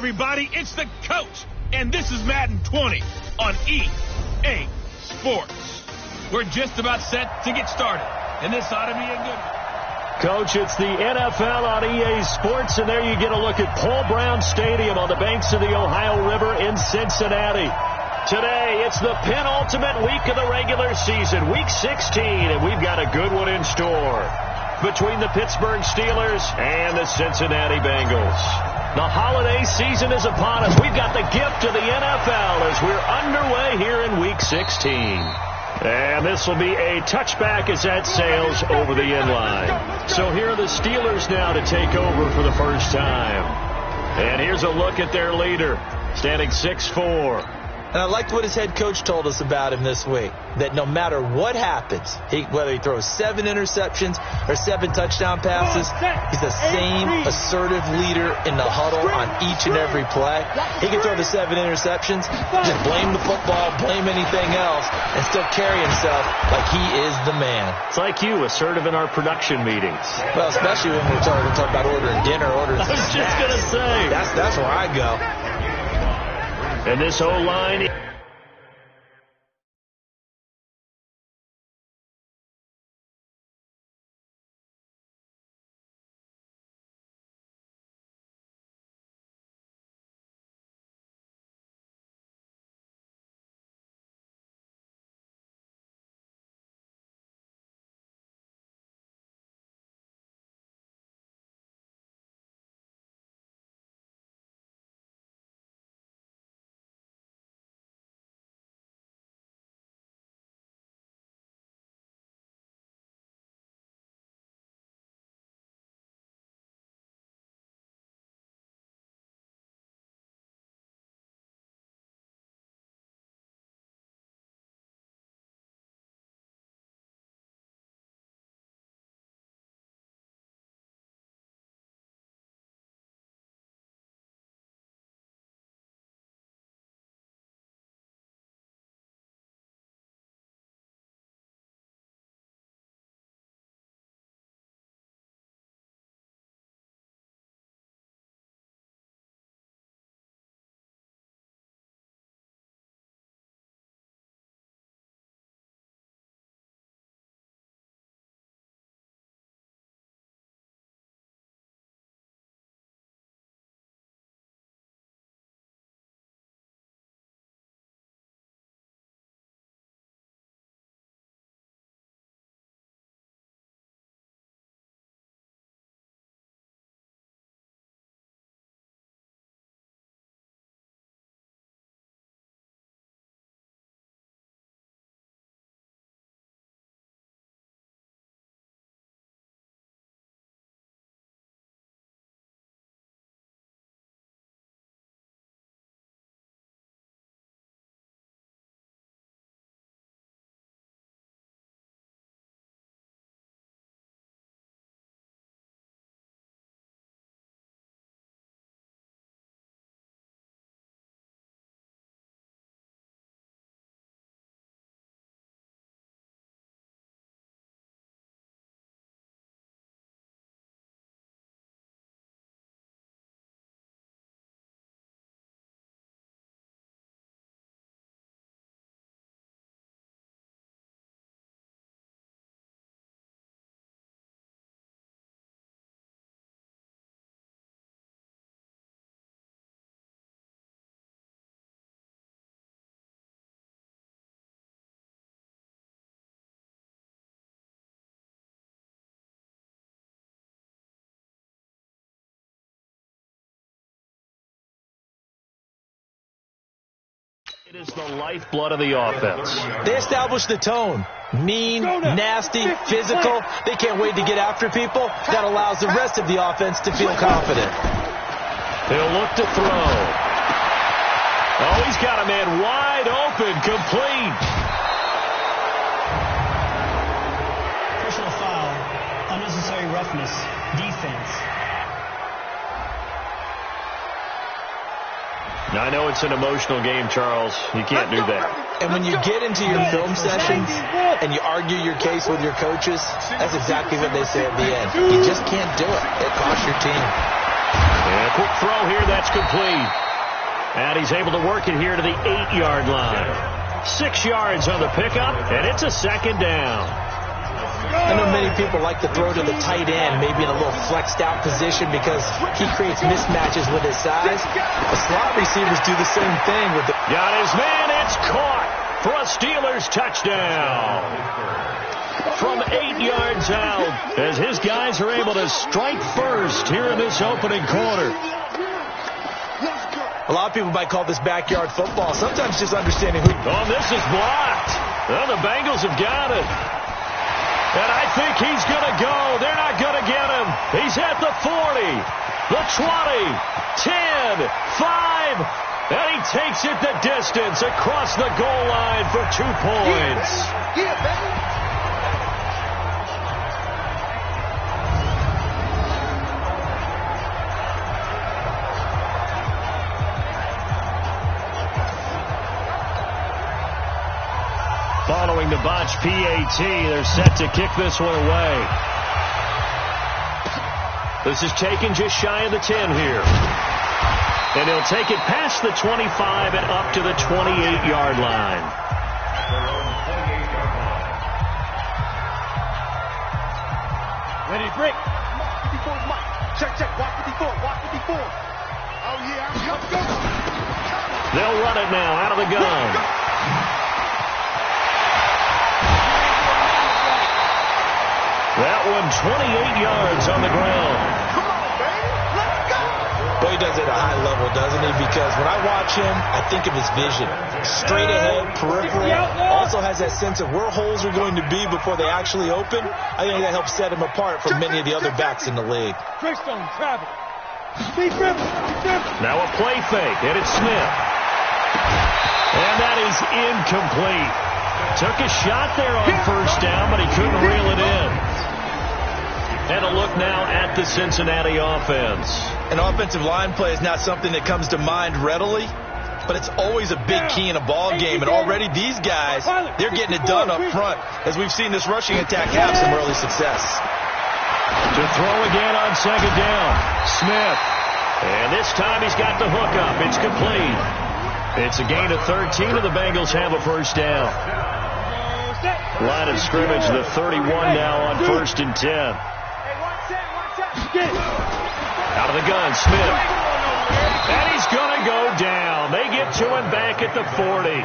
everybody, it's the coach, and this is Madden 20 on EA Sports. We're just about set to get started, and this ought to be a good one. Coach, it's the NFL on EA Sports, and there you get a look at Paul Brown Stadium on the banks of the Ohio River in Cincinnati. Today, it's the penultimate week of the regular season, Week 16, and we've got a good one in store between the Pittsburgh Steelers and the Cincinnati Bengals. The holiday season is upon us. We've got the gift of the NFL as we're underway here in Week 16. And this will be a touchback as that sails over the end line. So here are the Steelers now to take over for the first time. And here's a look at their leader, standing 6'4". And I liked what his head coach told us about him this week, that no matter what happens, whether he throws 7 interceptions or 7 touchdown passes, he's the same assertive leader in the huddle on each and every play. He can throw the 7 interceptions, just blame the football, blame anything else, and still carry himself like he is the man. It's like you, assertive in our production meetings. Well, especially when we're talking about ordering dinner, ordering some snacks. I was just going to say. That's where I go. And this whole line... It is the lifeblood of the offense. They established the tone. Mean, nasty, physical. They can't wait to get after people. That allows the rest of the offense to feel confident. He'll look to throw. Oh, he's got a man wide open, complete. Personal foul, unnecessary roughness, defense. Now, I know it's an emotional game, Charles. You can't do that. And when you get into your film sessions and you argue your case with your coaches, that's exactly what they say at the end. You just can't do it. It costs your team. And And a quick throw here, that's complete. And he's able to work it here to the 8-yard line. 6 yards on the pickup, and it's a second down. I know many people like to throw to the tight end, maybe in a little flexed out position because he creates mismatches with his size. The slot receivers do the same thing with the... Got his man, it's caught for a Steelers touchdown. From 8 yards out, as his guys are able to strike first here in this opening quarter. A lot of people might call this backyard football. Sometimes just understanding who... Oh, this is blocked. Well, the Bengals have got it. And I think he's going to go. They're not going to get him. He's at the 40, the 20, 10, 5, and he takes it the distance across the goal line for 2 points. Yeah, baby. Following the botch PAT, they're set to kick this one away. This is taken just shy of the 10 here. And he'll take it past the 25 and up to the 28-yard line. Ready to break. 54 is Mike. Check. Walk 54. Walk 54. Oh, yeah. Let's go. They'll run it now out of the gun. That one 28 yards on the ground. Come on, baby. Let's go. Boy, he does it at a high level, doesn't he? Because when I watch him, I think of his vision. Straight ahead, peripheral. Also has that sense of where holes are going to be before they actually open. I think that helps set him apart from many of the other backs in the league. Greystone, travel. Now a play fake, and it's Smith. And that is incomplete. Took a shot there on first down, but he couldn't reel it in. And a look now at the Cincinnati offense. An offensive line play is not something that comes to mind readily, but it's always a big key in a ball game. And already these guys, they're getting it done up front, as we've seen this rushing attack have some early success. To throw again on second down, Smith. And this time he's got the hook up. It's complete. It's a gain of 13, and the Bengals have a first down. Line of scrimmage, the 31 now on 1st and 10. Out of the gun, Smith. And he's going to go down. They get to him back at the 40.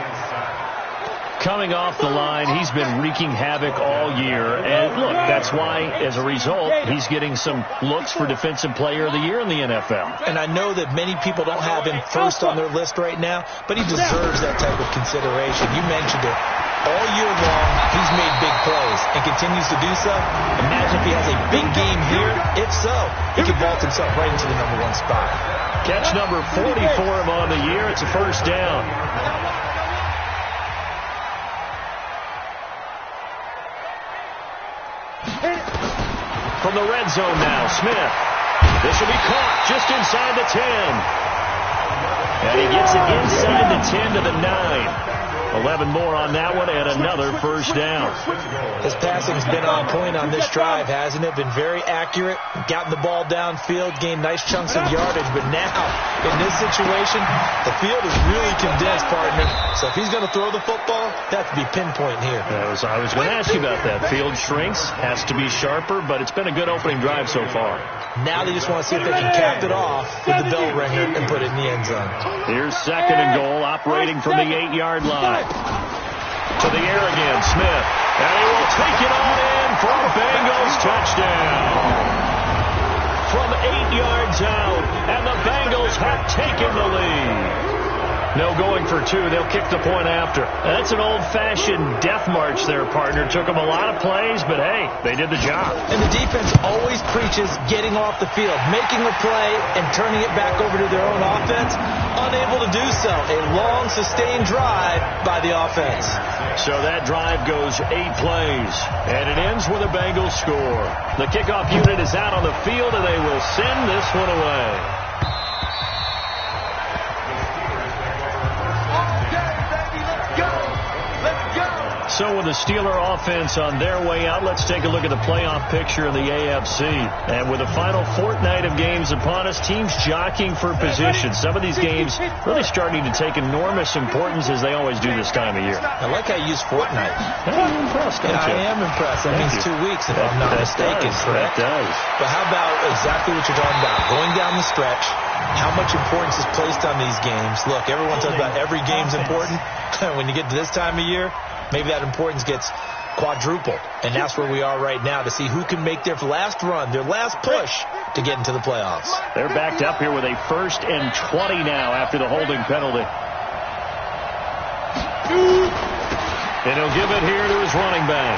Coming off the line, he's been wreaking havoc all year. And look, that's why, as a result, he's getting some looks for Defensive Player of the Year in the NFL. And I know that many people don't have him first on their list right now, but he deserves that type of consideration. You mentioned it. All year long, he's made big plays and continues to do so. Imagine if he has a big game here. If so, he could vault himself right into the #1 spot. Catch number 40 for him on the year. It's a first down. From the red zone now, Smith. This will be caught just inside the 10. And he gets it inside the 10 to the 9. 11 more on that one, and another first down. His passing's been on point on this drive, hasn't it? Been very accurate, gotten the ball downfield, gained nice chunks of yardage. But now, in this situation, the field is really condensed, partner. So if he's going to throw the football, that could be pinpoint here. I was going to ask you about that. Field shrinks, has to be sharper, but it's been a good opening drive so far. Now they just want to see if they can cap it off with the bell ringer and put it in the end zone. Here's 2nd and goal, operating from the 8-yard line. To the air again, Smith. And he will take it on in for a Bengals touchdown. From 8 yards out, and the Bengals have taken the lead. No going for 2. They'll kick the point after. That's an old-fashioned death march there, partner. Took them a lot of plays, but hey, they did the job. And the defense always preaches getting off the field, making a play, and turning it back over to their own offense. Unable to do so. A long, sustained drive by the offense. So that drive goes 8 plays, and it ends with a Bengals score. The kickoff unit is out on the field, and they will send this one away. So with the Steeler offense on their way out, let's take a look at the playoff picture in the AFC. And with the final fortnight of games upon us, teams jockeying for position. Some of these games really starting to take enormous importance as they always do this time of year. I like how you use fortnight. I'm impressed, don't you? I am impressed. That means 2 weeks, if I'm not mistaken, correct? That does. But how about exactly what you're talking about? Going down the stretch, how much importance is placed on these games. Look, everyone talks about every game's important. When you get to this time of year, maybe that importance gets quadrupled. And that's where we are right now to see who can make their last run, their last push to get into the playoffs. They're backed up here with a 1st and 20 now after the holding penalty. And he'll give it here to his running back.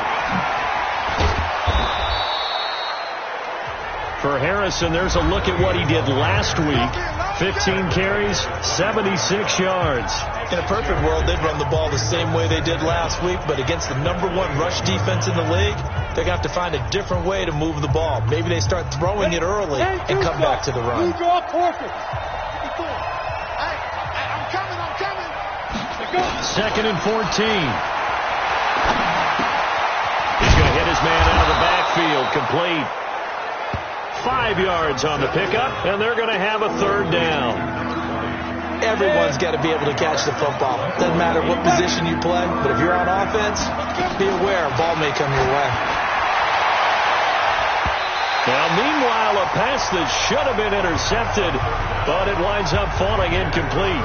For Harrison, there's a look at what he did last week. 15 carries, 76 yards. In a perfect world, they'd run the ball the same way they did last week, but against the #1 rush defense in the league, they're going to have to find a different way to move the ball. Maybe they start throwing it early and come back to the run. Second and 14. He's going to hit his man out of the backfield, complete. 5 yards on the pickup, and they're going to have a 3rd down. Everyone's got to be able to catch the football. Doesn't matter what position you play, but if you're on offense, be aware a ball may come your way. Now, meanwhile, a pass that should have been intercepted, but it winds up falling incomplete.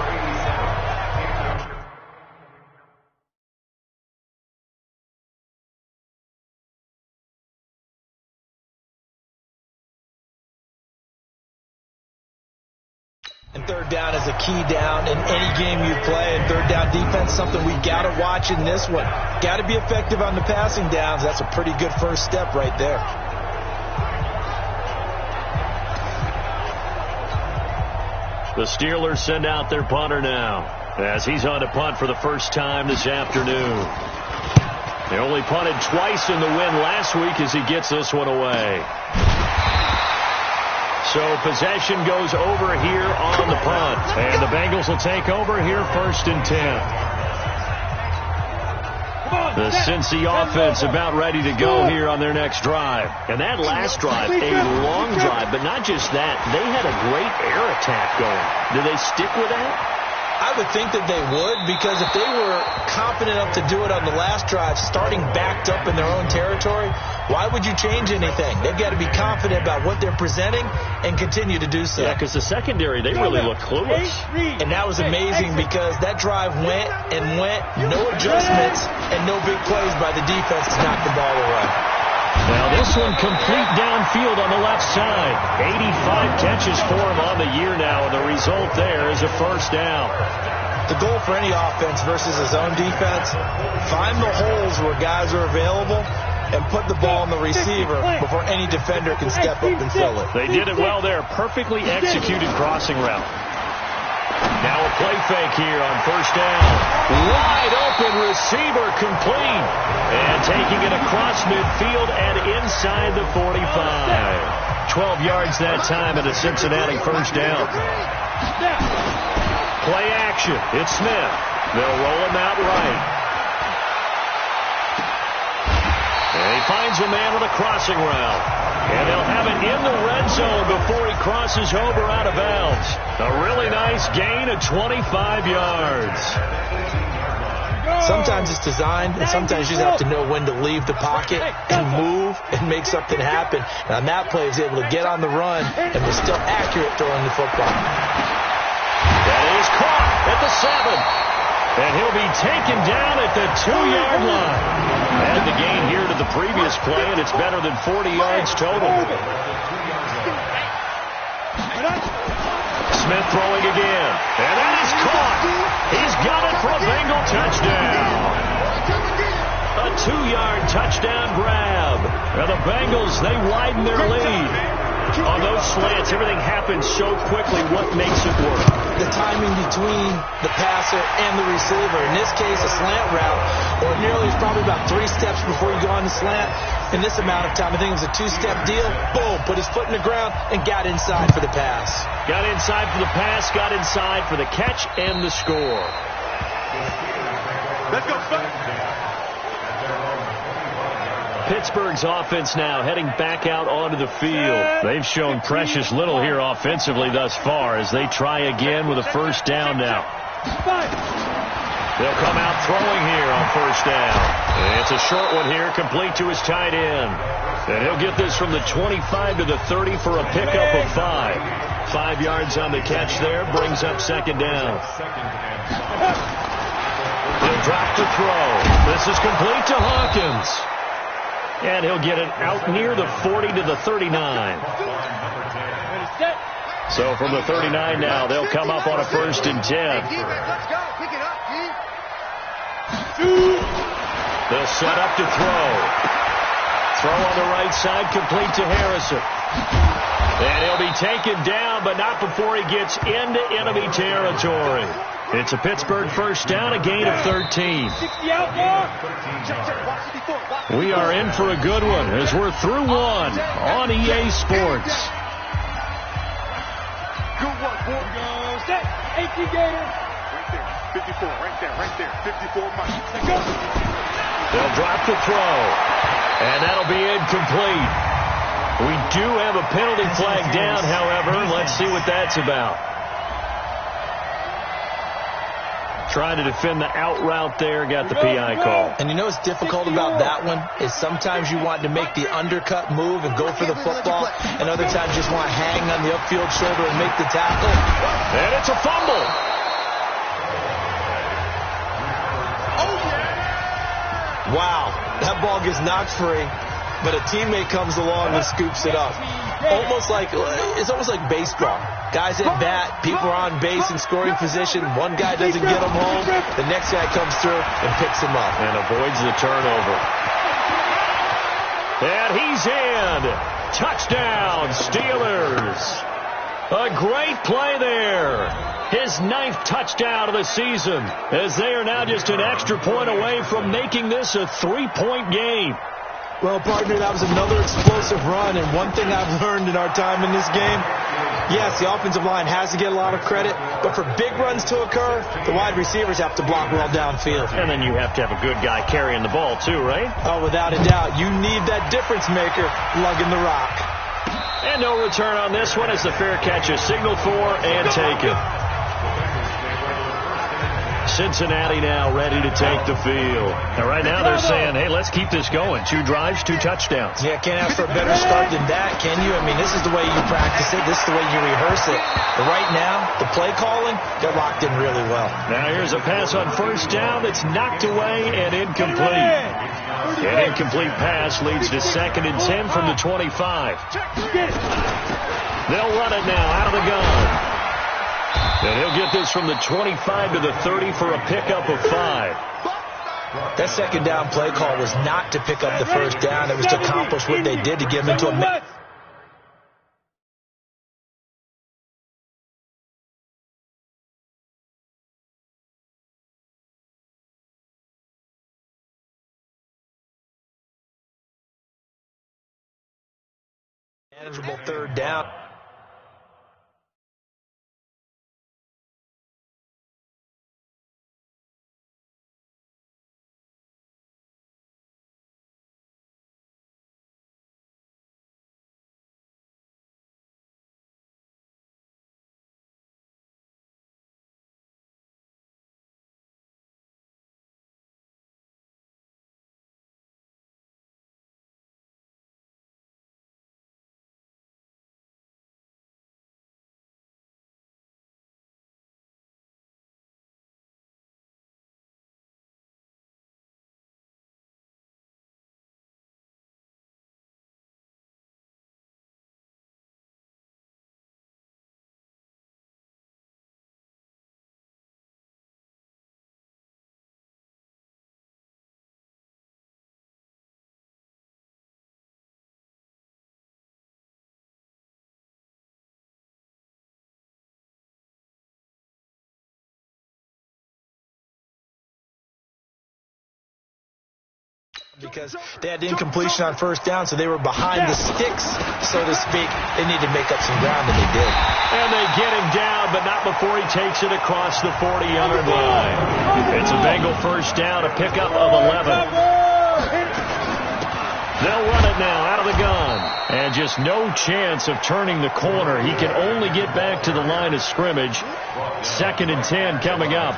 And 3rd down is a key down in any game you play. And 3rd down defense, something we got to watch in this one. Got to be effective on the passing downs. That's a pretty good first step right there. The Steelers send out their punter now as he's on to punt for the first time this afternoon. They only punted twice in the win last week as he gets this one away. So possession goes over here on the punt. And the Bengals will take over here 1st and 10. The Cincy offense about ready to go here on their next drive. And that last drive, a long drive, but not just that. They had a great air attack going. Do they stick with that? I would think that they would, because if they were confident enough to do it on the last drive, starting backed up in their own territory, why would you change anything? They've got to be confident about what they're presenting and continue to do so. Yeah, because the secondary, they really look clueless. And that was amazing because that drive went and went, no adjustments and no big plays by the defense to knock the ball away. Now this one complete downfield on the left side. 85 catches for him on the year now, and the result there is a 1st down. The goal for any offense versus his own defense, find the holes where guys are available and put the ball on the receiver before any defender can step up and fill it. They did it well there. Perfectly executed crossing route. Now a play fake here on 1st down. Wide open receiver, complete. And taking it across midfield and inside the 45. 12 yards that time at a Cincinnati 1st down. Play action. It's Smith. They'll roll him out right. And he finds a man with a crossing route. And they'll have it in the red zone before he crosses over out of bounds. A really nice gain of 25 yards. Sometimes it's designed, and sometimes you just have to know when to leave the pocket and move and make something happen. And on that play, he was able to get on the run and was still accurate throwing the football. That is caught at the 7. And he'll be taken down at the 2-yard line. And the gain here to the previous play, and it's better than 40 yards total. Smith throwing again. And that is caught. He's got it for a Bengal touchdown. A 2-yard touchdown grab. And the Bengals, they widen their lead. On those slants, everything happens so quickly. What makes it work? The timing between the passer and the receiver. In this case, a slant route. Ordinarily, it's probably about 3 steps before you go on the slant. In this amount of time, I think it was a 2-step deal. Boom, put his foot in the ground and got inside for the pass. Got inside for the pass, got inside for the catch and the score. Let's go, son. Pittsburgh's offense now heading back out onto the field. They've shown precious little here offensively thus far as they try again with a first down now. They'll come out throwing here on first down. It's a short one here, complete to his tight end. And he'll get this from the 25 to the 30 for a pickup of 5. 5 yards on the catch there, brings up second down. He'll drop to throw. This is complete to Hawkins. And he'll get it out near the 40 to the 39. So from the 39 now, they'll come up on a 1st and 10. They'll set up to throw. Throw on the right side, complete to Harrison. And he'll be taken down, but not before he gets into enemy territory. It's a Pittsburgh first down, a gain of 13. We are in for a good one as we're through one on EA Sports. Good one, boy. Set. 18 Gator. Right there. 54. Right there. 54 Mike. Go. They'll drop the throw. And that'll be incomplete. We do have a penalty flag down, however. Let's see what that's about. Trying to defend the out route there, got the PI call. And you know what's difficult about that one is sometimes you want to make the undercut move and go for the football, and other times you just want to hang on the upfield shoulder and make the tackle. And it's a fumble. Wow, that ball gets knocked free, but a teammate comes along and scoops it up. It's almost like baseball. Guys at bat, people are on base in scoring position. One guy doesn't get him home. The next guy comes through and picks him up. And avoids the turnover. And he's in. Touchdown, Steelers. A great play there. His 9th touchdown of the season, as they are now just an extra point away from making this a 3-point game. Well, partner, that was another explosive run, and one thing I've learned in our time in this game, yes, the offensive line has to get a lot of credit, but for big runs to occur, the wide receivers have to block well downfield. And then you have to have a good guy carrying the ball too, right? Oh, without a doubt. You need that difference maker lugging the rock. And no return on this one as the fair catch is signaled for and taken. Cincinnati now ready to take the field. Now, right now they're saying, hey, let's keep this going. 2 drives, 2 touchdowns. Yeah, can't ask for a better start than that, can you? I mean, this is the way you practice it. This is the way you rehearse it. But right now, the play calling, they're locked in really well. Now here's a pass on first down that's knocked away and incomplete. An incomplete pass leads to 2nd and 10 from the 25. They'll run it now out of the gun. And he'll get this from the 25 to the 30 for a pickup of 5. That second down play call was not to pick up the first down. It was to accomplish what they did to get them into a... manageable 3rd down. Because they had incompletion on first down, so they were behind the sticks, so to speak. They need to make up some ground, and they did. And they get him down, but not before he takes it across the 40-yard line. It's a Bengal first down, a pickup of 11. They'll run it now out of the gun. And just no chance of turning the corner. He can only get back to the line of scrimmage. 2nd and 10 coming up.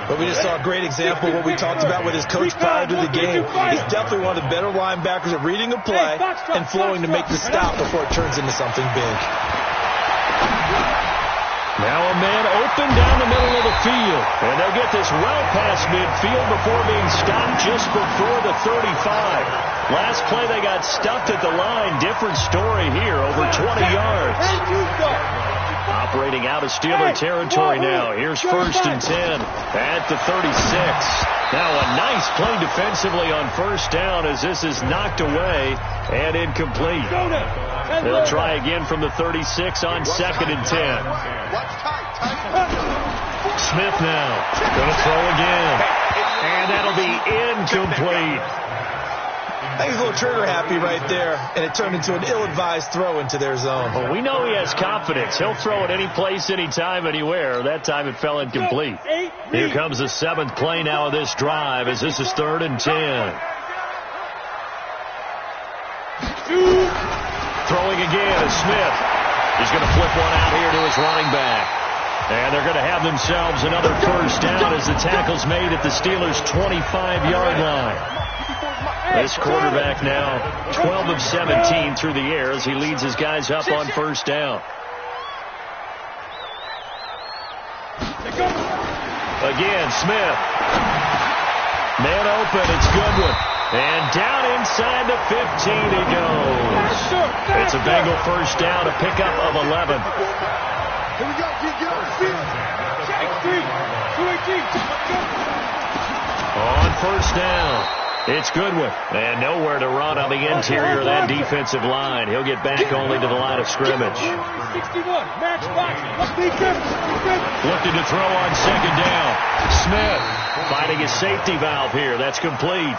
But we just saw a great example of what we talked about with his coach prior to the game. He's definitely one of the better linebackers at reading a play and flowing to make the stop before it turns into something big. Now a man open down the middle of the field. And they'll get this well past midfield before being stopped just before the 35. Last play they got stuffed at the line. Different story here, over 20 yards. Operating out of Steeler territory now. Here's 1st and 10 at the 36. Now a nice play defensively on 1st down as this is knocked away and incomplete. They'll try again from the 36 on 2nd and 10. Smith now going to throw again. And that'll be incomplete. I think he's a little trigger happy right there, and it turned into an ill-advised throw into their zone. Well, we know he has confidence. He'll throw it any place, anytime, anywhere. That time it fell incomplete. Here comes the 7th play now of this drive as this is 3rd and 10. Throwing again is Smith. He's going to flip one out here to his running back. And they're going to have themselves another 1st down as the tackle's made at the Steelers' 25-yard line. This quarterback now 12 of 17 through the air as he leads his guys up on 1st down. Again, Smith. Man open, it's Goodwin. And down inside the 15 he goes. It's a Bengal 1st down, a pickup of 11. Here we go. Get on the field. On 1st down, it's Goodwin. And nowhere to run on the interior of that defensive line. He'll get back only to the line of scrimmage. 61. Max box. Looking to throw on 2nd down. Smith finding his safety valve here. That's complete.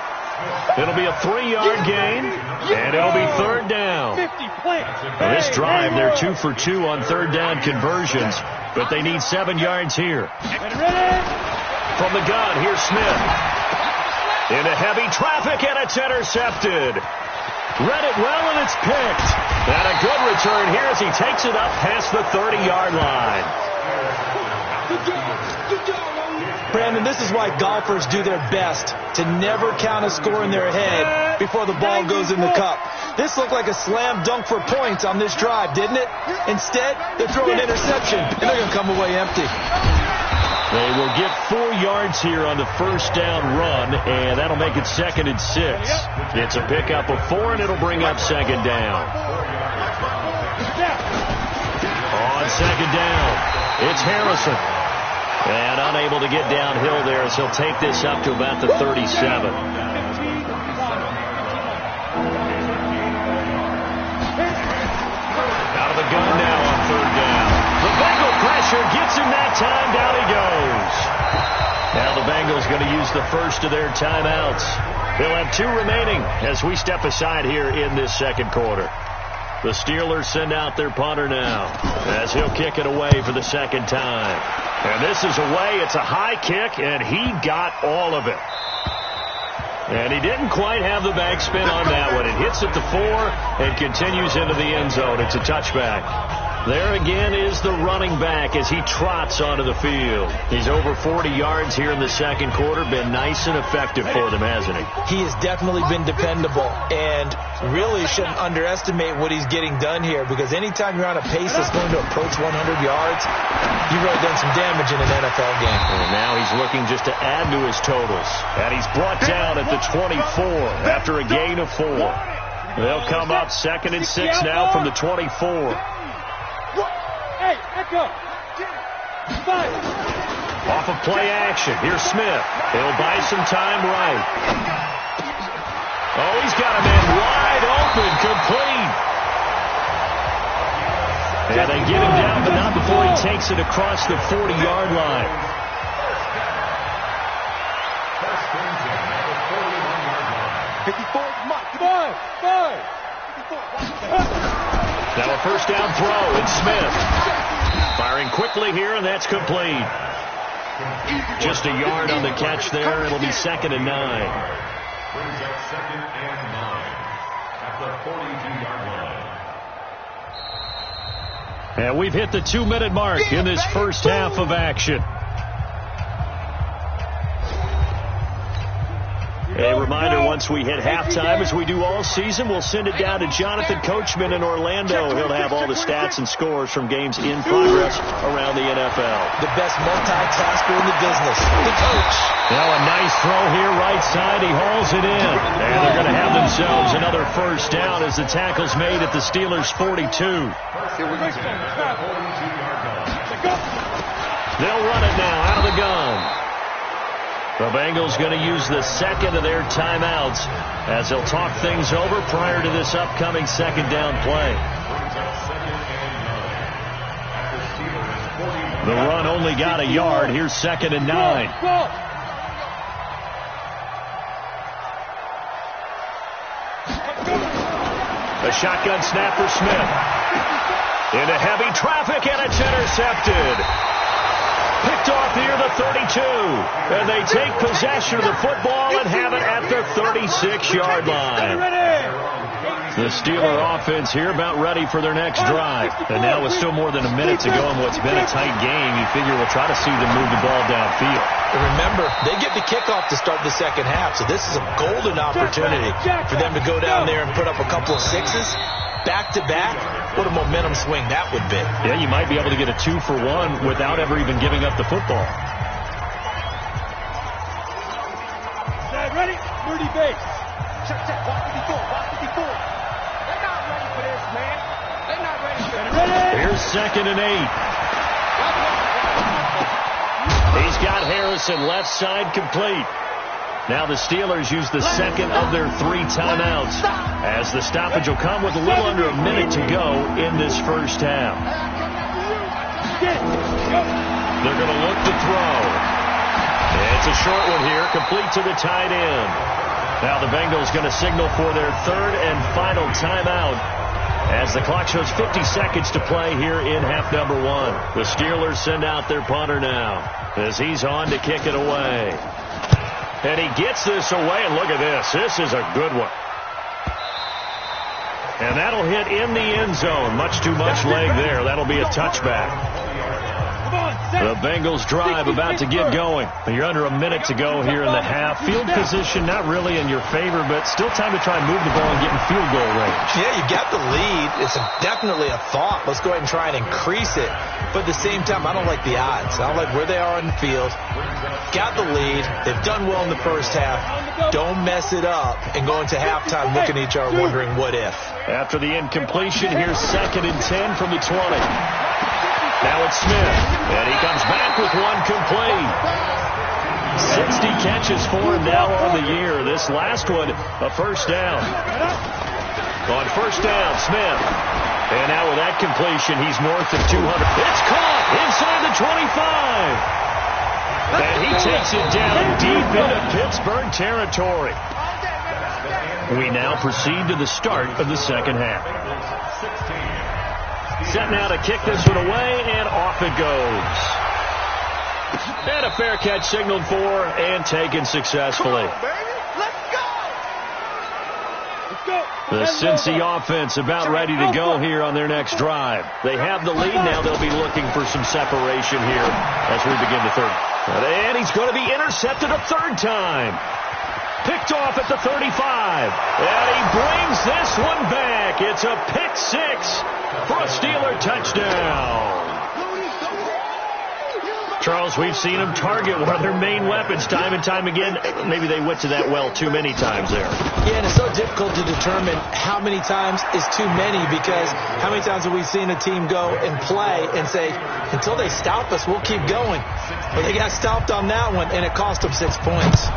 It'll be a 3-yard gain, and it'll be 3rd down. Now this drive, they're 2 for 2 on 3rd down conversions, but they need 7 yards here. From the gun, here's Smith. Into heavy traffic, and it's intercepted. Read it well, and it's picked. And a good return here as he takes it up past the 30-yard line. Brandon, this is why golfers do their best to never count a score in their head before the ball goes in the cup. This looked like a slam dunk for points on this drive, didn't it? Instead, they throw an interception, and they're going to come away empty. They will get 4 yards here on the 1st down run, and that'll make it 2nd and 6. It's a pickup of 4, and it'll bring up 2nd down. On 2nd down, it's Harrison. And unable to get downhill there as he'll take this up to about the 37. Out of the gun now on 3rd down. The Bengal pressure gets him that time. Down he goes. Now the Bengals going to use the first of their timeouts. They'll have 2 remaining as we step aside here in this 2nd quarter. The Steelers send out their punter now as he'll kick it away for the 2nd time. And this is away. It's a high kick, and he got all of it. And he didn't quite have the backspin on that one. It hits at the 4 and continues into the end zone. It's a touchback. There again is the running back as he trots onto the field. He's over 40 yards here in the 2nd quarter. Been nice and effective for them, hasn't he? He has definitely been dependable, and really shouldn't underestimate what he's getting done here, because anytime you're on a pace that's going to approach 100 yards, you've really done some damage in an NFL game. And now he's looking just to add to his totals. And he's brought down at the 24 after a gain of 4. They'll come up 2nd and 6 now from the 24. Hey, echo. Off of play action. Here's Smith. He'll buy some time right. Oh, he's got a man wide open, complete. And they get him down, but not before he takes it across the 40-yard line. Now a 1st down throw, it's Smith. Firing quickly here, and that's complete. Just a yard on the catch there. It'll be 2nd and 9. And we've hit the 2-minute mark in this first half of action. A reminder, once we hit halftime, as we do all season, we'll send it down to Jonathan Coachman in Orlando. He'll have all the stats and scores from games in progress around the NFL. The best multitasker in the business, the coach. Now a nice throw here, right side. He hauls it in. And they're going to have themselves another first down as the tackle's made at the Steelers' 42. They'll run it now out of the gun. The Bengals going to use the second of their timeouts as they'll talk things over prior to this upcoming second down play. The run only got a yard. Here's 2nd and 9. A shotgun snap for Smith. Into heavy traffic, and it's intercepted. Picked off near the 32. And they take possession of the football and have it at the 36-yard line. The Steeler offense here about ready for their next drive. And now with still more than a minute to go in what's been a tight game, you figure we'll try to see them move the ball downfield. And remember, they get the kickoff to start the second half, so this is a golden opportunity for them to go down there and put up a couple of sixes. Back-to-back, what a momentum swing that would be. Yeah, you might be able to get a 2-for-1 without ever even giving up the football. Ready? Moody base. Check, walk 54, walk 54. They're not ready for this, man. They're not ready for this. Here's 2nd and 8. He's got Harrison left side complete. Now the Steelers use the second of their 3 timeouts as the stoppage will come with a little under a minute to go in this first half. They're going to look to throw. It's a short one here, complete to the tight end. Now the Bengals going to signal for their 3rd and final timeout as the clock shows 50 seconds to play here in half number 1. The Steelers send out their punter now as he's on to kick it away. And he gets this away, and look at this. This is a good one. And that'll hit in the end zone. Much too much leg there. That'll be a touchback. The Bengals drive about to get going. You're under a minute to go here in the half. Field position not really in your favor, but still time to try and move the ball and get in field goal range. Yeah, you got the lead. It's definitely a thought. Let's go ahead and try and increase it. But at the same time, I don't like the odds. I don't like where they are on the field. Got the lead. They've done well in the first half. Don't mess it up and go into halftime looking at each other wondering what if. After the incompletion, here's 2nd and 10 from the 20. Now it's Smith, and he comes back with one complete. 60 catches for him now on the year. This last one, a first down. On first down, Smith. And now with that completion, he's north of 200. It's caught inside the 25. And he takes it down deep into Pittsburgh territory. We now proceed to the start of the second half. Set now to kick this one away, and off it goes. And a fair catch signaled for and taken successfully. The Cincy offense about ready to go here on their next drive. They have the lead now. They'll be looking for some separation here as we begin the third. And he's going to be intercepted a 3rd time. Picked off at the 35. And he brings this one back. It's a pick 6 for a Steeler touchdown. Charles, we've seen them target one of their main weapons time and time again. Maybe they went to that well too many times there. Yeah, and it's so difficult to determine how many times is too many, because how many times have we seen a team go and play and say, until they stop us, we'll keep going. But they got stopped on that one, and it cost them 6 points.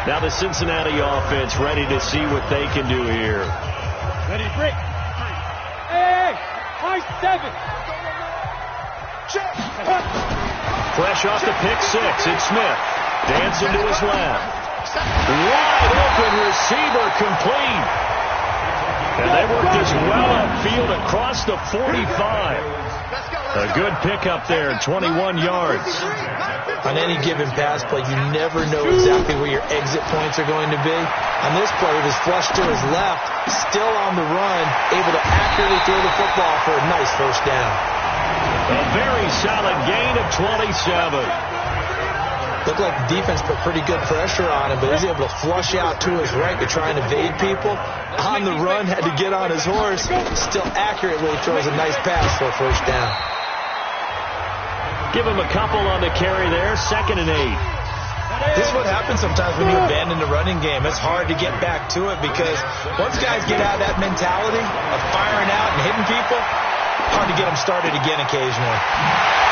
Now the Cincinnati offense ready to see what they can do here. Ready, break. Hey, high 7. Check. Fresh off the pick 6, it's Smith. Dancing to his left. Wide open receiver complete. And they work this well upfield across the 45. A good pickup there, 21 yards. On any given pass play, you never know exactly where your exit points are going to be. On this play, it was flushed to his left, still on the run, able to accurately throw the football for a nice first down. A very solid gain of 27. Looked like the defense put pretty good pressure on him, but he was able to flush out to his right to try and evade people. On the run, had to get on his horse. Still accurately throws a nice pass for a first down. Give him a couple on the carry there, 2nd and 8. This is what happens sometimes when you abandon the running game. It's hard to get back to it because once guys get out of that mentality of firing out and hitting people, hard to get them started again occasionally.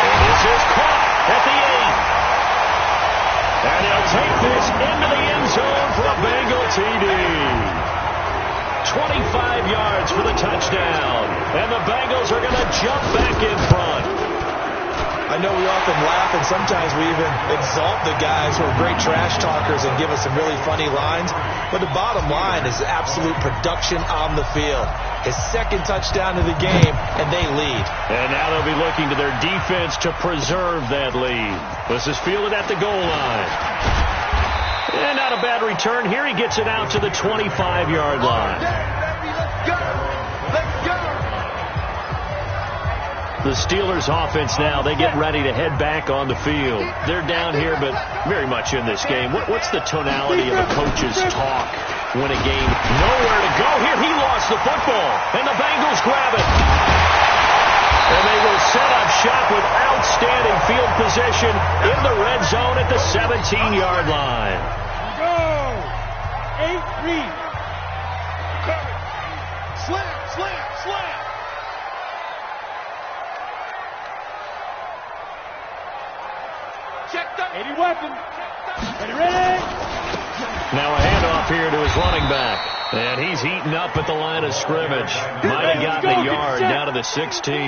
And this is caught at the 8. And he'll take this into the end zone for a Bengal TD. 25 yards for the touchdown. And the Bengals are going to jump back in front. I know we often laugh and sometimes we even exalt the guys who are great trash talkers and give us some really funny lines. But the bottom line is absolute production on the field. His 2nd touchdown of the game, and they lead. And now they'll be looking to their defense to preserve that lead. This is fielded at the goal line. And not a bad return. Here he gets it out to the 25-yard line. The Steelers offense now, they get ready to head back on the field. They're down here, but very much in this game. What's the tonality of a coach's talk when a game nowhere to go? Here he lost the football, and the Bengals grab it. And they will set up shop with outstanding field position in the red zone at the 17-yard line. Go! 8-3. Slam, slam, slam. Check that. 80 weapon. Ready, ready. Now a handoff here to his running back. And he's heating up at the line of scrimmage. Might have gotten a yard down to the 16.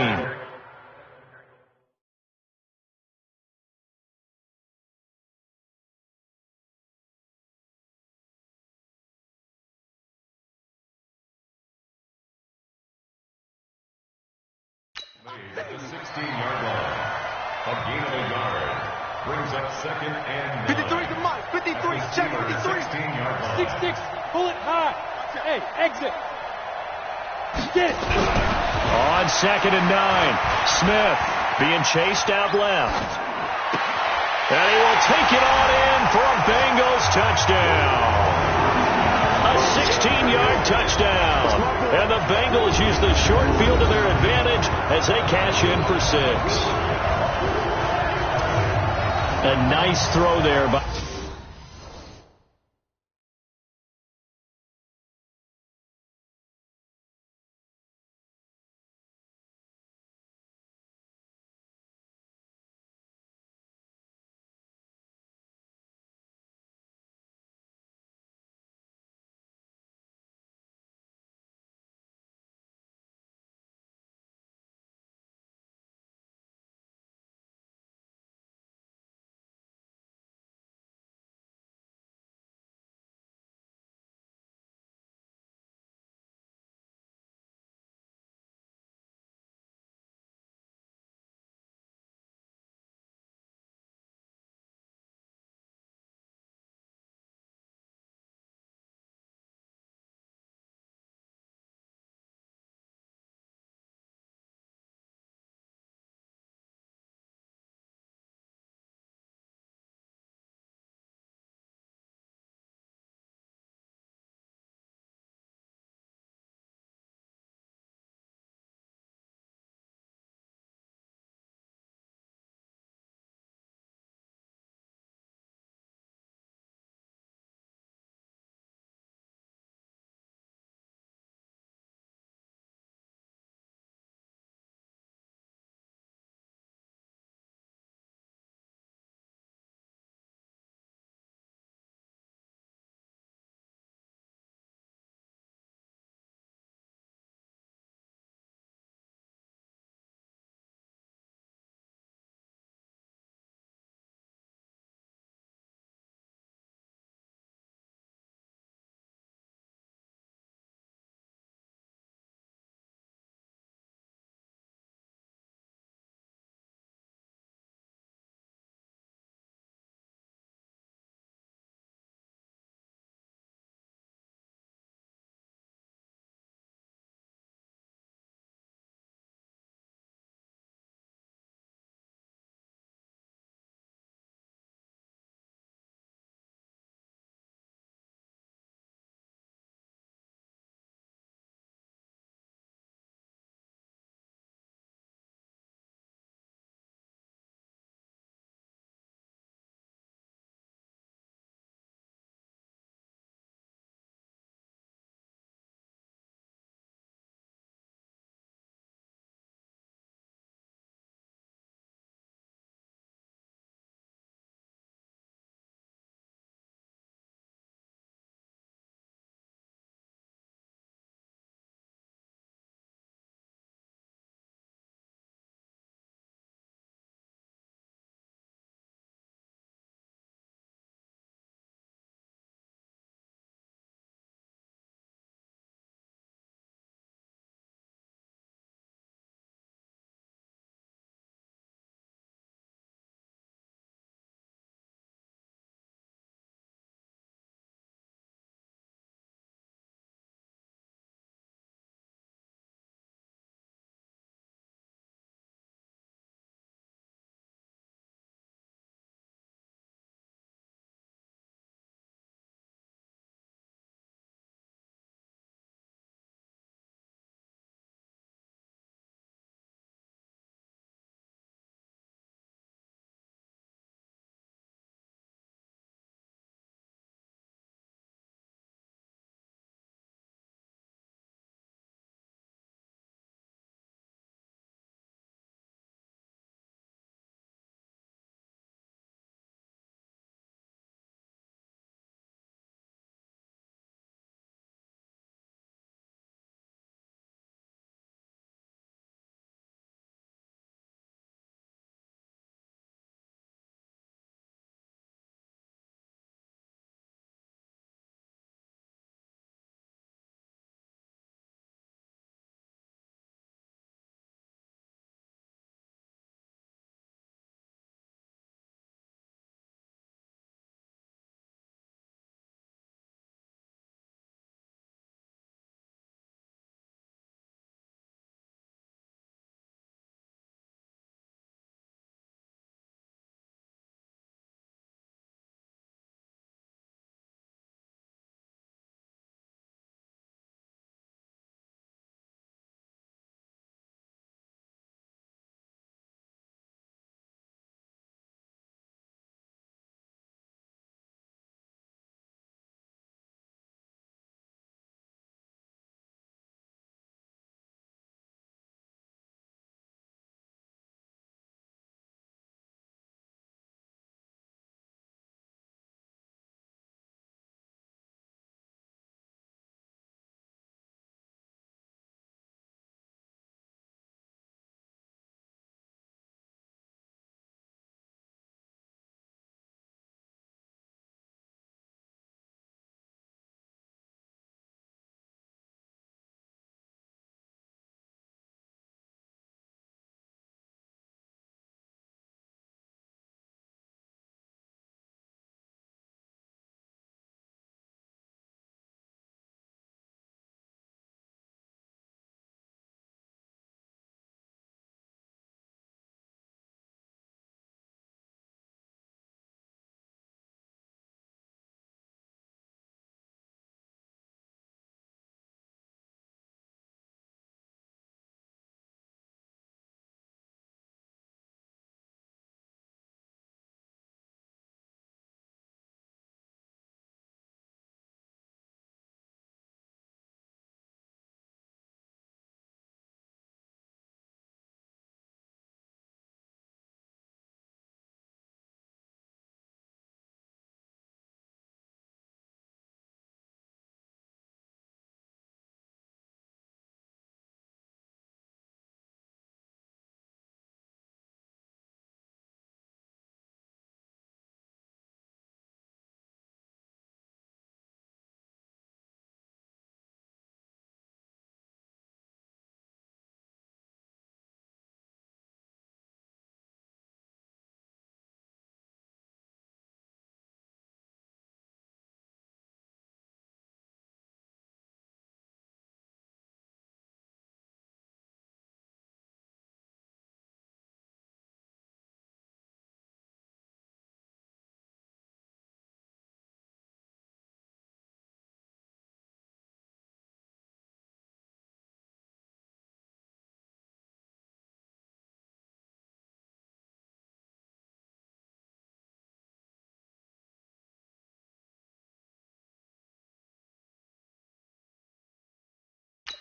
At the 16-yard line, a gain of a yard brings up 2nd and 9. 53 to Mike. 53. Check 53. 16-yard line. 6-6. Pull it high. Hey, exit. Get it. On 2nd and 9, Smith being chased out left. And he will take it on in for a Bengals touchdown. A 16-yard touchdown. And the Bengals use the short field to their advantage as they cash in for 6. A nice throw there by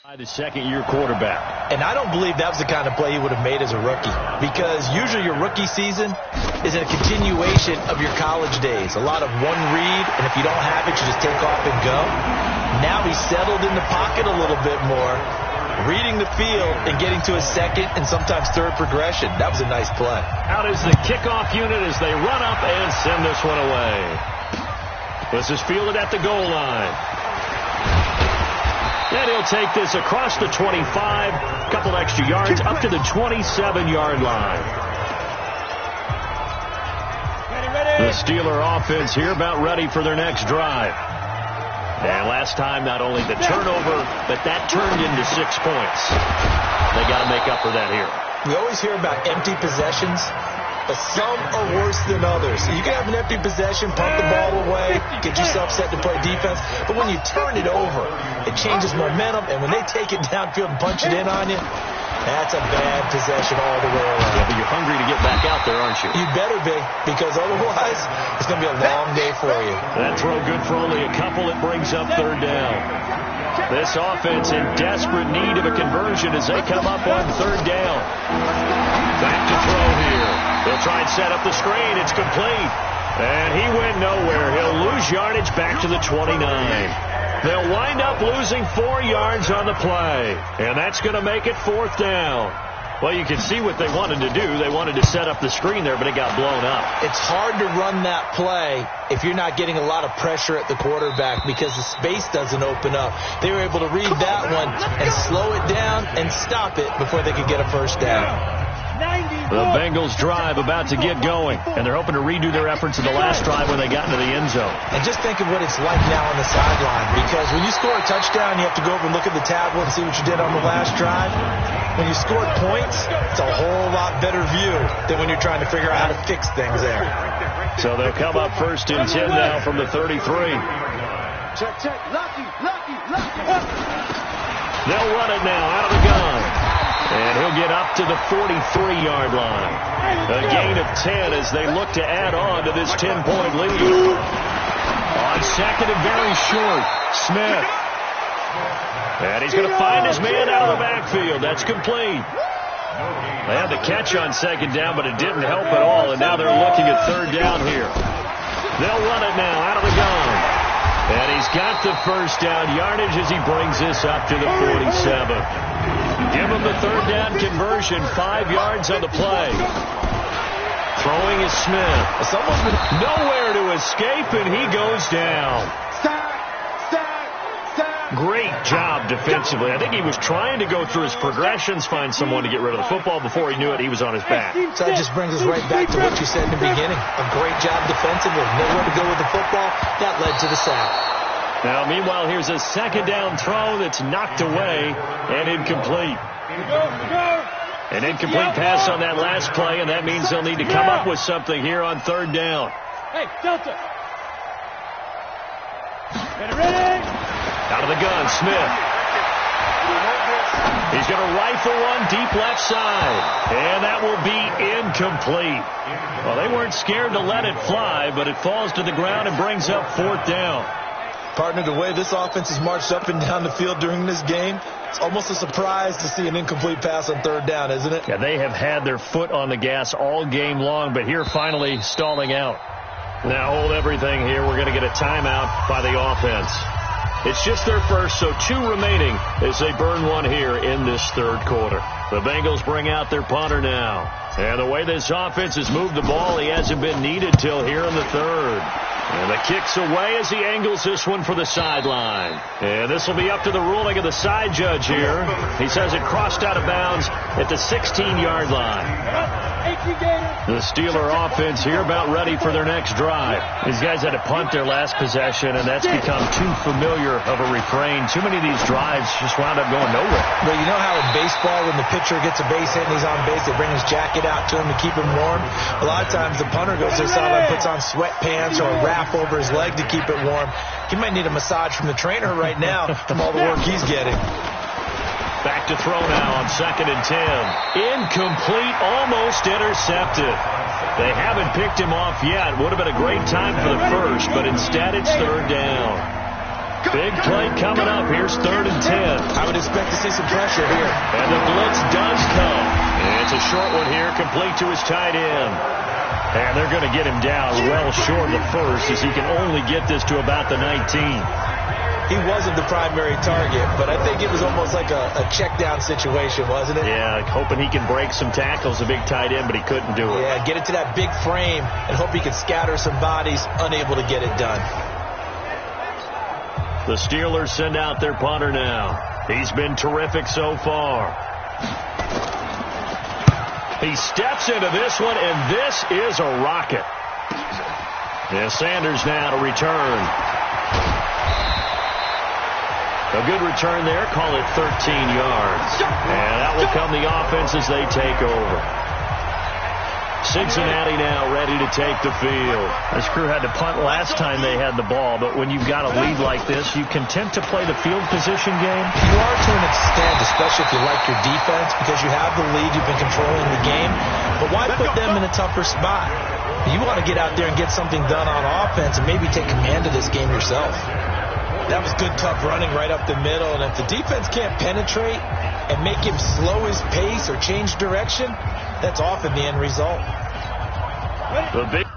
The second-year quarterback. And I don't believe that was the kind of play he would have made as a rookie, because usually your rookie season is a continuation of your college days. A lot of one read, and if you don't have it, you just take off and go. Now he's settled in the pocket a little bit more, reading the field and getting to a second and sometimes third progression. That was a nice play. Out is the kickoff unit as they run up and send this one away. This is fielded at the goal line. And he'll take this across the 25, a couple extra yards, up to the 27-yard line. The Steeler offense here about ready for their next drive. And last time, not only the turnover, but that turned into 6 points. They got to make up for that here. We always hear about empty possessions, but some are worse than others. You can have an empty possession, pump the ball away, get yourself set to play defense. But when you turn it over, it changes momentum. And when they take it downfield and punch it in on you, that's a bad possession all the way around. Yeah, but you're hungry to get back out there, aren't you? You better be, because otherwise it's going to be a long day for you. That throw good for only a couple. It brings up third down. This offense in desperate need of a conversion as they come up on third down. Back to throw here. They'll try and set up the screen. It's complete. And he went nowhere. He'll lose yardage back to the 29. They'll wind up losing 4 yards on the play. And that's going to make it fourth down. Well, you can see what they wanted to do. They wanted to set up the screen there, but it got blown up. It's hard to run that play if you're not getting a lot of pressure at the quarterback because the space doesn't open up. They were able to read that one and slow it down and stop it before they could get a first down. The Bengals drive about to get going, and they're hoping to redo their efforts in the last drive when they got into the end zone. And just think of what it's like now on the sideline, because when you score a touchdown, you have to go over and look at the tablet and see what you did on the last drive. When you scored points, it's a whole lot better view than when you're trying to figure out how to fix things there. So they'll come up first and 10 now from the 33. Check, check. Lucky. They'll run it now out of the gun. And he'll get up to the 43-yard line. A gain of 10 as they look to add on to this 10-point lead. On second and very short, Smith. And he's going to find his man out of the backfield. That's complete. They had the catch on second down, but it didn't help at all. And now they're looking at third down here. They'll run it now out of the gun. And he's got the first down yardage as he brings this up to the 47. Give him the third down conversion, 5 yards on the play. Throwing is Smith. Someone's been nowhere to escape, and he goes down. Great job defensively. I think he was trying to go through his progressions, find someone to get rid of the football. Before he knew it, he was on his back. So that just brings us right back to what you said in the beginning. A great job defensively. Nowhere to go with the football. That led to the sack. Now, meanwhile, here's a second down throw that's knocked away and incomplete. An incomplete pass on that last play, and that means they'll need to come up with something here on third down. Hey, Delta. Get ready. Out of the gun, Smith. He's going to rifle one deep left side, and that will be incomplete. Well, they weren't scared to let it fly, but it falls to the ground and brings up fourth down. Partner, the way this offense has marched up and down the field during this game, it's almost a surprise to see an incomplete pass on third down, isn't it? Yeah, they have had their foot on the gas all game long, but here finally stalling out. Now hold everything here. We're going to get a timeout by the offense. It's just their first, so 2 remaining as they burn one here in this third quarter. The Bengals bring out their punter now. And the way this offense has moved the ball, he hasn't been needed till here in the third. And the kick's away as he angles this one for the sideline. And this will be up to the ruling of the side judge here. He says it crossed out of bounds at the 16-yard line. The Steeler offense here about ready for their next drive. These guys had to punt their last possession, and that's become too familiar of a refrain. Too many of these drives just wound up going nowhere. Well, you know how in baseball when the pitcher gets a base hit and he's on base, they bring his jacket out to him to keep him warm? A lot of times the punter goes to the sideline, puts on sweatpants or a wrap over his leg to keep it warm. He might need a massage from the trainer right now from all the work he's getting. Back to throw now on second and 10. Incomplete, almost intercepted. They haven't picked him off yet. Would have been a great time for the first, but instead it's third down. Big play coming up. Here's 3rd and 10. I would expect to see some pressure here. And the blitz does come. And it's a short one here, complete to his tight end. And they're going to get him down well short of the first, as he can only get this to about the 19. He wasn't the primary target, but I think it was almost like a check down situation, wasn't it? Yeah, hoping he can break some tackles, a big tight end, but he couldn't do it. Yeah, get it to that big frame and hope he can scatter some bodies, unable to get it done. The Steelers send out their punter now. He's been terrific so far. He steps into this one, and this is a rocket. And Sanders now to return. A good return there. Call it 13 yards. And that will come the offense as they take over. Cincinnati now ready to take the field. This crew had to punt last time they had the ball, but when you've got a lead like this, you can tend to play the field position game. You are to an extent, especially if you like your defense, because you have the lead, you've been controlling the game. But why put them in a tougher spot? You want to get out there and get something done on offense and maybe take command of this game yourself. That was good, tough running right up the middle, and if the defense can't penetrate and make him slow his pace or change direction, that's often the end result. The big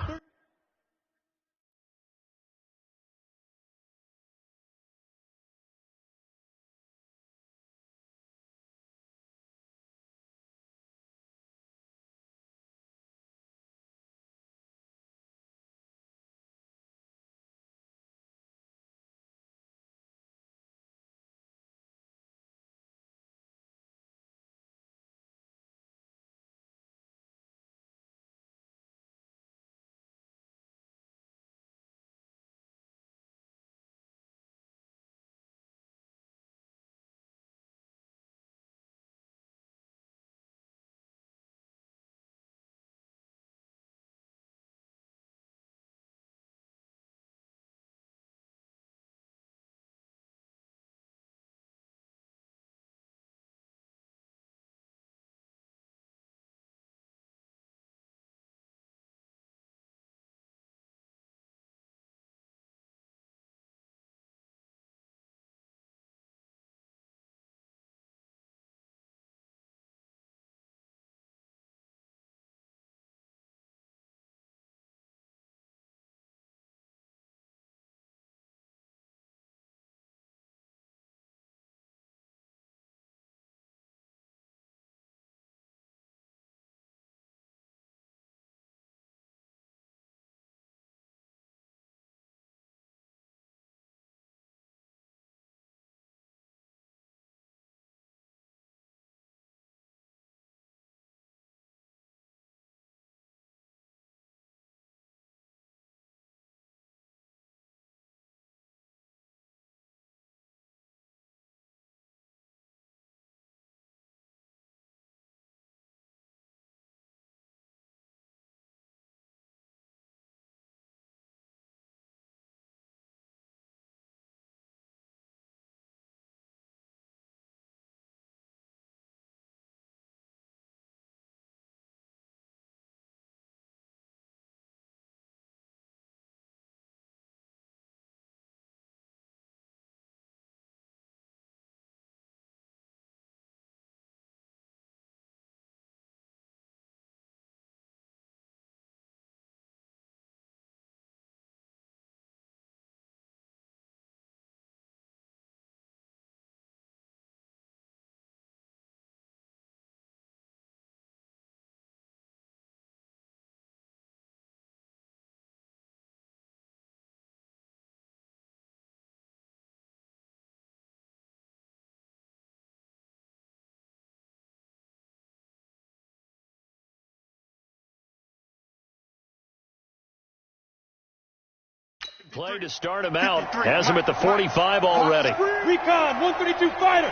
play to start him out. Has him at the 45 already. Recon, 132 fighter.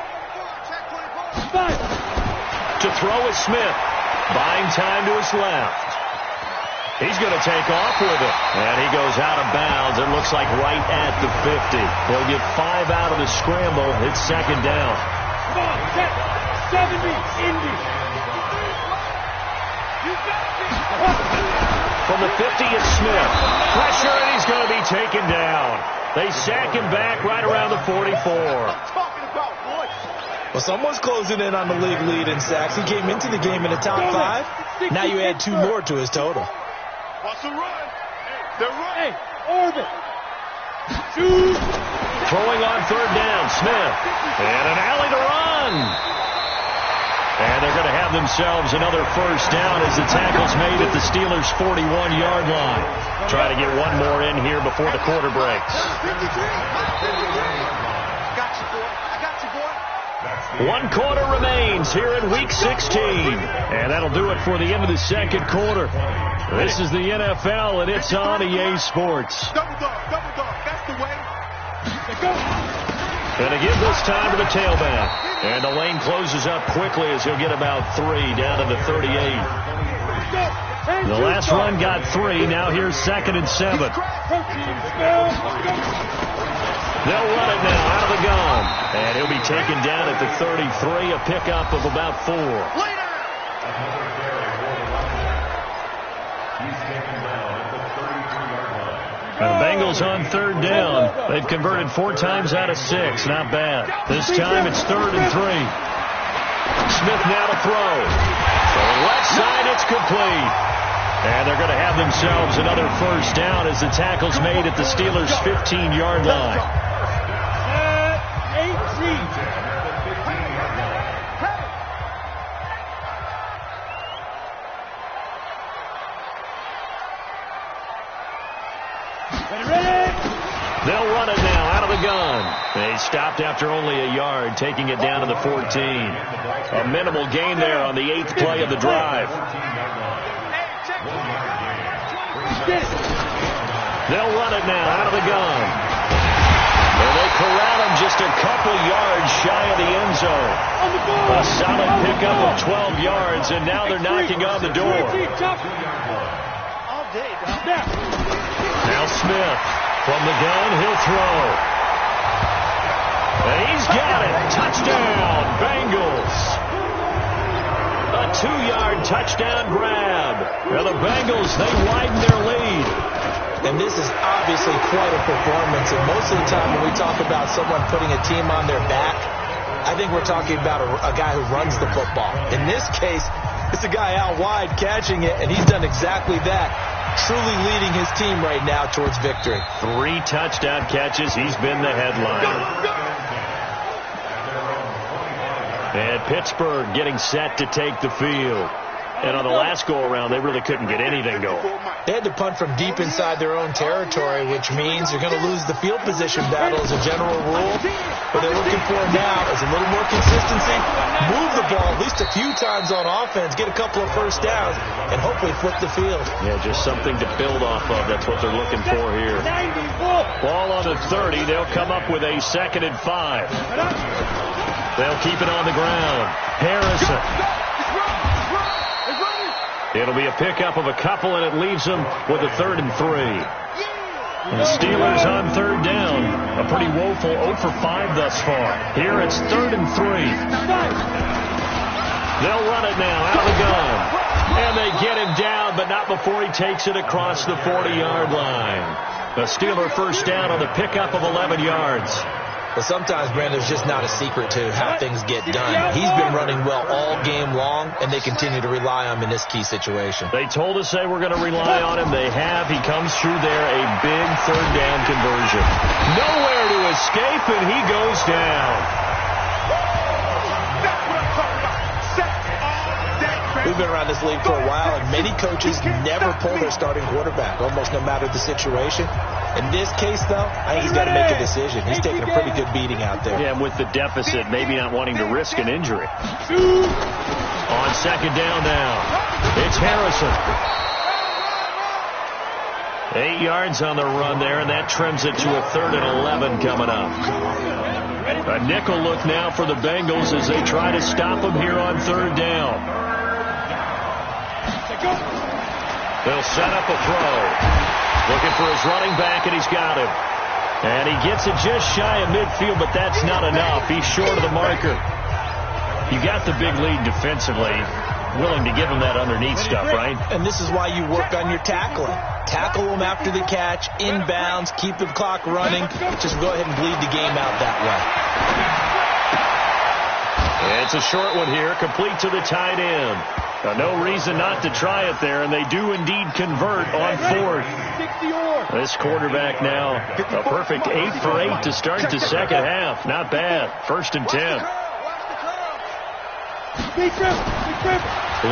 To throw is Smith. Buying time to his left. He's going to take off with it. And he goes out of bounds. It looks like right at the 50. He'll get 5 out of the scramble. It's second down. Come on, set. 70, Indy. You got it. From the 50, it's Smith. Pressure, and he's going to be taken down. They sack him back right around the 44. Well, someone's closing in on the league lead in sacks. He came into the game in the top 5. Now you add 2 more to his total. Watch the run. They're running. Orbit. Throwing on 3rd down, Smith. And an alley to run. And they're going to have themselves another 1st down as the tackle's made at the Steelers' 41-yard line. Try to get one more in here before the quarter breaks. One quarter remains here in Week 16. And that'll do it for the end of the 2nd quarter. This is the NFL, and it's on EA Sports. Double dog. That's the way. Going to give this time to the tailback. And the lane closes up quickly as he'll get about 3 down to the 38. The last run got 3. Now here's 2nd and 7. They'll run it now out of the gun. And he'll be taken down at the 33, a pickup of about 4. The Bengals on 3rd down. They've converted 4 times out of 6. Not bad. This time it's 3rd and 3. Smith now to throw. So left side, it's complete. And they're going to have themselves another 1st down as the tackle's made at the Steelers' 15-yard line. They'll run it now out of the gun. They stopped after only a yard, taking it down to the 14. A minimal gain there on the 8th play of the drive. They'll run it now out of the gun. And they corral him just a couple yards shy of the end zone. A solid pickup of 12 yards, and now they're knocking on the door. Now Smith. From the gun, he'll throw. And he's got it. Touchdown, Bengals. A 2-yard touchdown grab. Now the Bengals, they widen their lead. And this is obviously quite a performance. And most of the time when we talk about someone putting a team on their back, I think we're talking about a guy who runs the football. In this case, it's a guy out wide catching it, and he's done exactly that. Truly leading his team right now towards victory. 3 touchdown catches. He's been the headliner. And Pittsburgh getting set to take the field. And on the last go-around, they really couldn't get anything going. They had to punt from deep inside their own territory, which means they're going to lose the field position battle as a general rule. What they're looking for now is a little more consistency, move the ball at least a few times on offense, get a couple of 1st downs, and hopefully flip the field. Yeah, just something to build off of. That's what they're looking for here. Ball on the 30. They'll come up with a 2nd and 5. They'll keep it on the ground. Harrison. It'll be a pickup of a couple, and it leaves them with a 3rd and 3. And the Steelers on 3rd down. A pretty woeful 0 for 5 thus far. Here it's 3rd and 3. They'll run it now out of the gun. And they get him down, but not before he takes it across the 40-yard line. The Steeler 1st down on the pickup of 11 yards. But sometimes, Brandon, there's just not a secret to how things get done. He's been running well all game long, and they continue to rely on him in this key situation. They told us they were going to rely on him. They have. He comes through there, a big 3rd down conversion. Nowhere to escape, and he goes down. We've been around this league for a while, and many coaches never pull their starting quarterback, almost no matter the situation. In this case, though, I think he's got to make a decision. He's taking a pretty good beating out there. Yeah, and with the deficit, maybe not wanting to risk an injury. On 2nd down now, it's Harrison. 8 yards on the run there, and that trims it to a 3rd and 11 coming up. A nickel look now for the Bengals as they try to stop him here on 3rd down. They'll set up a throw. Looking for his running back, and he's got him. And he gets it just shy of midfield, but that's not enough. He's short of the marker. You got the big lead defensively. willing to give him that underneath stuff, right? And this is why you work on your tackling. Tackle him after the catch, inbounds, keep the clock running. Just go ahead and bleed the game out that way. It's a short one here, complete to the tight end. No reason not to try it there, and they do indeed convert on fourth. This quarterback now, a perfect 8 for 8 to start the second half. Not bad. 1st and 10.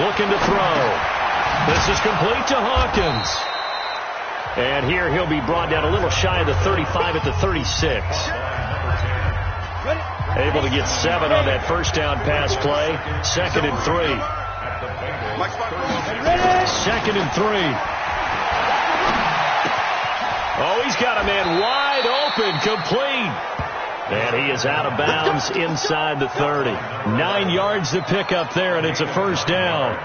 Looking to throw. This is complete to Hawkins. And here he'll be brought down a little shy of the 35 at the 36. Able to get 7 on that first down pass play. 2nd and 3. 2nd and 3. Oh, he's got a man wide open, complete. And he is out of bounds inside the 30. 9 yards to pick up there, and it's a first down.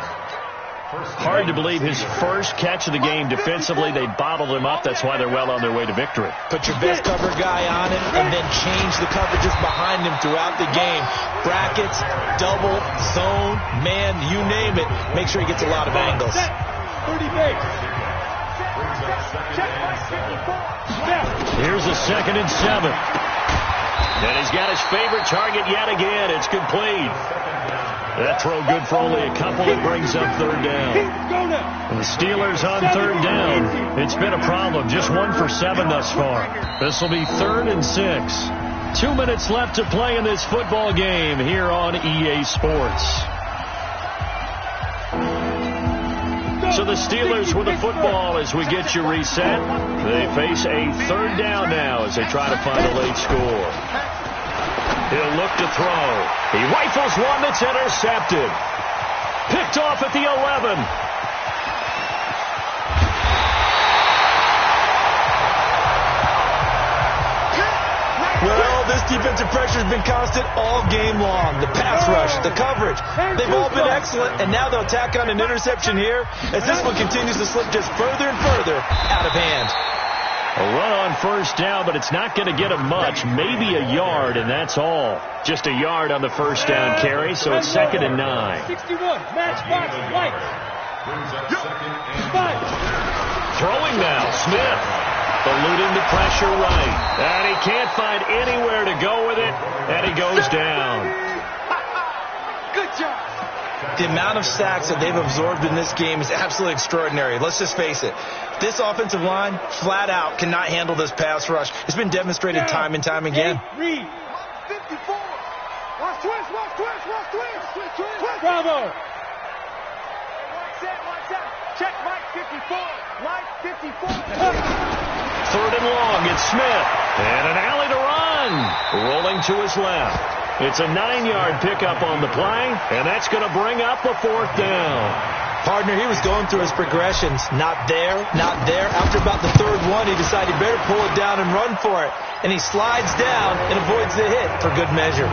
Hard to believe his first catch of the game defensively. They bottled him up. That's why they're well on their way to victory. Put your best cover guy on him and then change the coverages behind him throughout the game. Brackets, double, zone, man, you name it. Make sure he gets a lot of angles. 30 days. Here's a 2nd and 7. And he's got his favorite target yet again. It's complete. That throw good for only a couple. It brings up 3rd down. And the Steelers on 3rd down. It's been a problem. Just 1 for 7 thus far. This will be 3rd and 6. 2 minutes left to play in this football game here on EA Sports. So the Steelers with the football as we get you reset. They face a 3rd down now as they try to find a late score. He'll look to throw. He rifles one that's intercepted. Picked off at the 11. Well, this defensive pressure has been constant all game long. The pass rush, the coverage, they've all been excellent, and now they'll tack on an interception here as this one continues to slip just further and further out of hand. A run on first down, but it's not going to get him much. Maybe a yard, and that's all. Just a yard on the first down carry, so it's 2nd and 9. 61, matchbox, white. Throwing now, Smith. Eluding the pressure right. And he can't find anywhere to go with it, and he goes down. Good job. The amount of sacks that they've absorbed in this game is absolutely extraordinary. Let's just face it. This offensive line, flat out, cannot handle this pass rush. It's been demonstrated time and time again. Reed. 54. Watch twist, watch twist, watch twist. Twist. Bravo. Watch that. Check Mike 54. Mike 54. 3rd and long, it's Smith. And an alley to run. Rolling to his left. It's a 9-yard pickup on the play, and that's going to bring up a 4th down. Partner, he was going through his progressions. Not there, not there. After about the 3rd one, he decided he better pull it down and run for it. And he slides down and avoids the hit for good measure.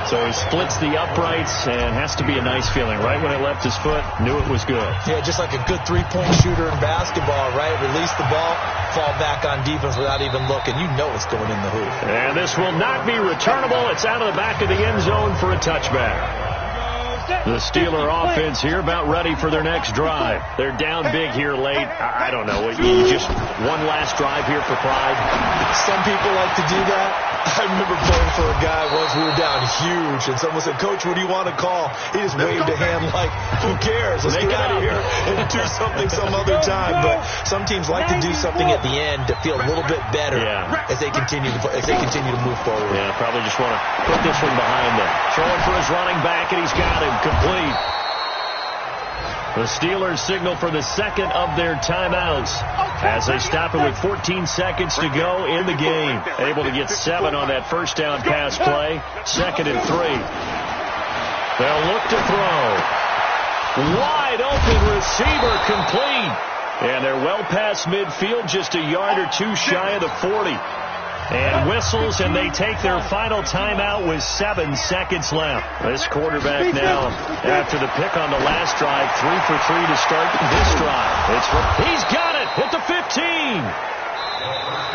So he splits the uprights and has to be a nice feeling. Right when it left his foot, knew it was good. Yeah, just like a good 3-point shooter in basketball, right? Release the ball, fall back on defense without even looking. You know it's going in the hoop. And this will not be returnable. It's out of the back of the end zone for a touchback. The Steeler offense here about ready for their next drive. They're down big here late. I don't know. You just one last drive here for pride. Some people like to do that. I remember playing for a guy once. We were down huge, and someone said, "Coach, what do you want to call?" He just waved a hand like, "Who cares? Let's get out of here and do something some other time." But some teams like to do something at the end to feel a little bit better as they continue to move forward. Yeah, probably just want to put this one behind them. Throwing for his running back, and he's got him complete. The Steelers signal for the 2nd of their timeouts as they stop it with 14 seconds to go in the game. Able to get 7 on that first down pass play. 2nd and 3. They'll look to throw. Wide open receiver complete. And they're well past midfield, just a yard or two shy of the 40. And whistles, and they take their final timeout with 7 seconds left. This quarterback now, after the pick on the last drive, 3 for 3 to start this drive. He's got it at the 15.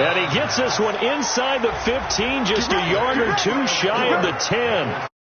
And he gets this one inside the 15, just a yard or two shy of the 10.